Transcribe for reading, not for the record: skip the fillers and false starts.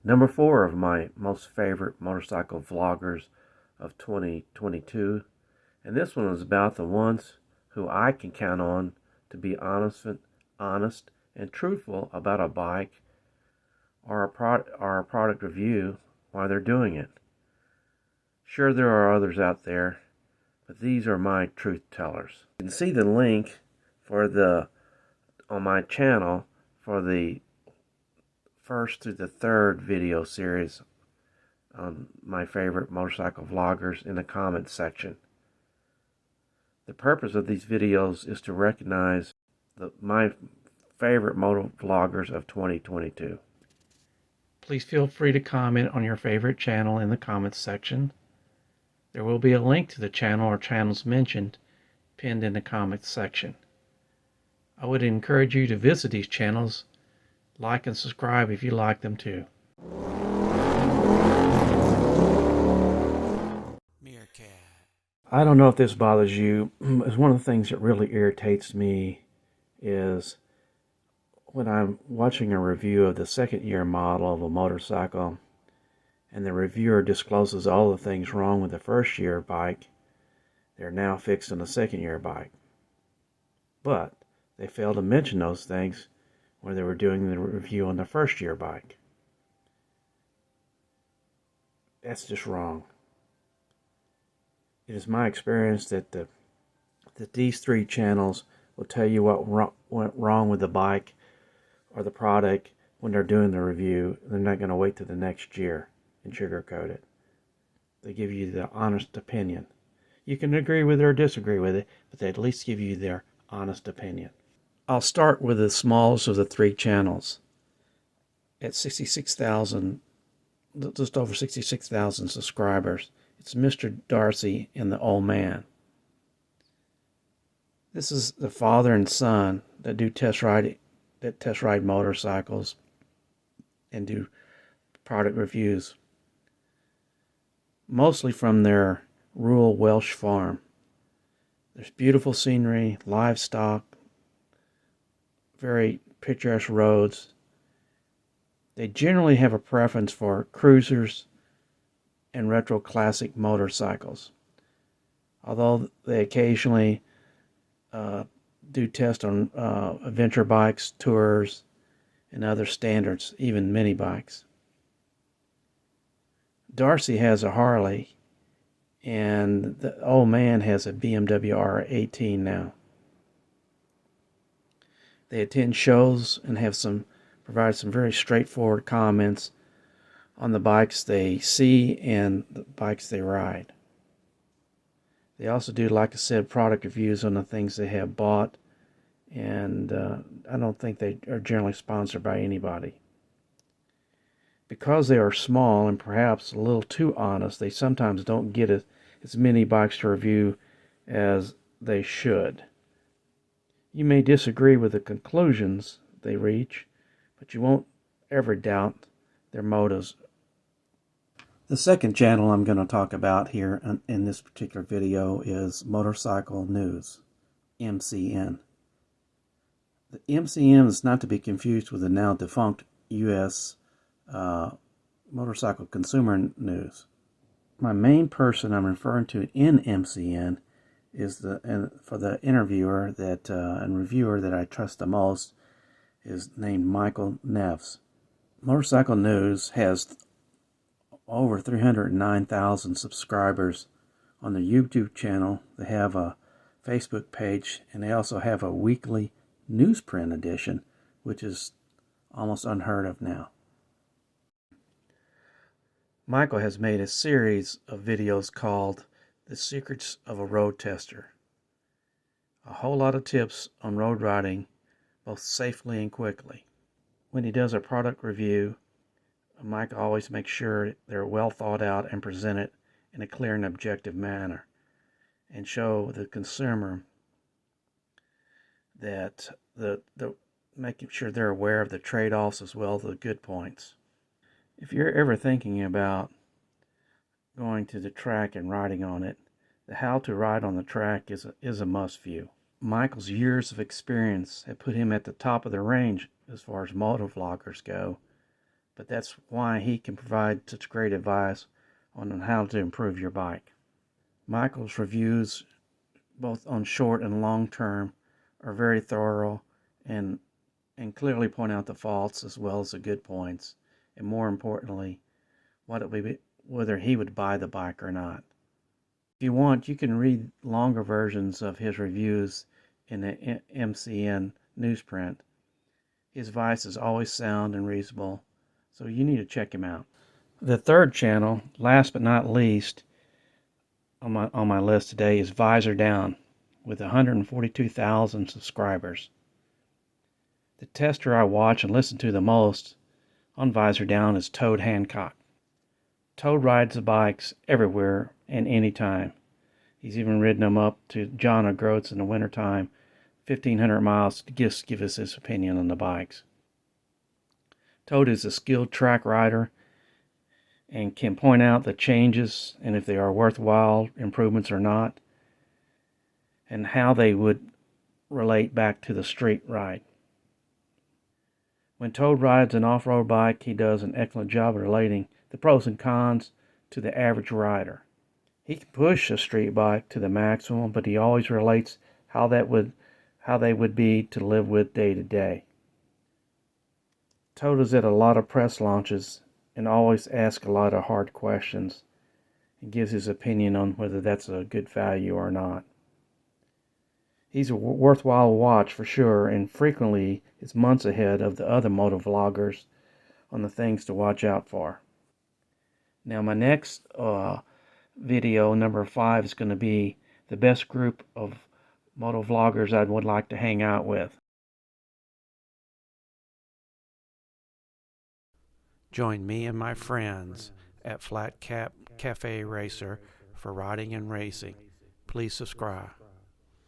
Number 4 of my most favorite motorcycle vloggers of 2022. And this one is about the ones who I can count on to be honest and truthful about a bike or a product review while they're doing it. Sure, there are others out there, but these are my truth tellers. You can see the link on my channel for the first through the third video series on my favorite motorcycle vloggers in the comments section. The purpose of these videos is to recognize my favorite moto vloggers of 2022. Please feel free to comment on your favorite channel in the comments section. There will be a link to the channel or channels mentioned pinned in the comments section. I would encourage you to visit these channels, like and subscribe if you like them too. I don't know if this bothers you. It's one of the things that really irritates me is when I'm watching a review of the second year model of a motorcycle and the reviewer discloses all the things wrong with the first year bike, they're now fixed on the second year bike. But they fail to mention those things when they were doing the review on the first year bike. That's just wrong. It is my experience that these three channels will tell you what went wrong with the bike or the product when they're doing the review. They're not going to wait till the next year and sugarcoat it. They give you the honest opinion. You can agree with it or disagree with it, but they at least give you their honest opinion. I'll start with the smallest of the three channels. At 66,000, just over 66,000 subscribers, it's Mr. Darcy and the Old Man. This is the father and son that test ride motorcycles and do product reviews, mostly from their rural Welsh farm. There's beautiful scenery, livestock, very picturesque roads. They generally have a preference for cruisers and retro classic motorcycles, although they occasionally do test on adventure bikes, tours, and other standards, even mini bikes. Darcy has a Harley, and the Old Man has a BMW R18 now. They attend shows and provide some very straightforward comments on the bikes they see and the bikes they ride. They also do, like I said, product reviews on the things they have bought, and I don't think they are generally sponsored by anybody. Because they are small and perhaps a little too honest, they sometimes don't get as many bikes to review as they should. You may disagree with the conclusions they reach, but you won't ever doubt their motives. The second channel I'm going to talk about here in this particular video is Motorcycle News, MCN. The MCN is not to be confused with the now defunct U.S. Motorcycle Consumer News. My main person I'm referring to in MCN is for the interviewer and reviewer that I trust the most is named Michael Neves. Motorcycle News has over 309,000 subscribers on the YouTube channel. They have a Facebook page, and they also have a weekly newsprint edition, which is almost unheard of now. Michael has made a series of videos called The Secrets of a Road Tester. A whole lot of tips on road riding, both safely and quickly. When he does a product review, Mike always makes sure they're well thought out and presented in a clear and objective manner, and show the consumer that making sure they're aware of the trade-offs as well as the good points. If you're ever thinking about going to the track and riding on it, the How to Ride on the Track is a must-view. Michael's years of experience have put him at the top of the range as far as motovloggers go, but that's why he can provide such great advice on how to improve your bike. Michael's reviews, both on short and long term, are very thorough and clearly point out the faults as well as the good points, and more importantly, whether he would buy the bike or not. If you want, you can read longer versions of his reviews in the MCN newsprint. His advice is always sound and reasonable, so you need to check him out. The third channel, last but not least, on my list today is Visor Down, with 142,000 subscribers. The tester I watch and listen to the most on Visor Down is Toad Hancock. Toad rides the bikes everywhere and anytime. He's even ridden them up to John O'Groats in the wintertime, 1,500 miles, to just give us his opinion on the bikes. Toad is a skilled track rider and can point out the changes and if they are worthwhile improvements or not, and how they would relate back to the street ride. When Toad rides an off-road bike, he does an excellent job of relating the pros and cons to the average rider. He can push a street bike to the maximum, but he always relates how they would be to live with day to day. Toad is at a lot of press launches and always asks a lot of hard questions and gives his opinion on whether that's a good value or not. He's a worthwhile watch for sure, and frequently is months ahead of the other motovloggers on the things to watch out for. Now my next video, number 5, is going to be the best group of motovloggers I would like to hang out with. Join me and my friends at Flat Cap Cafe Racer for riding and racing. Please subscribe.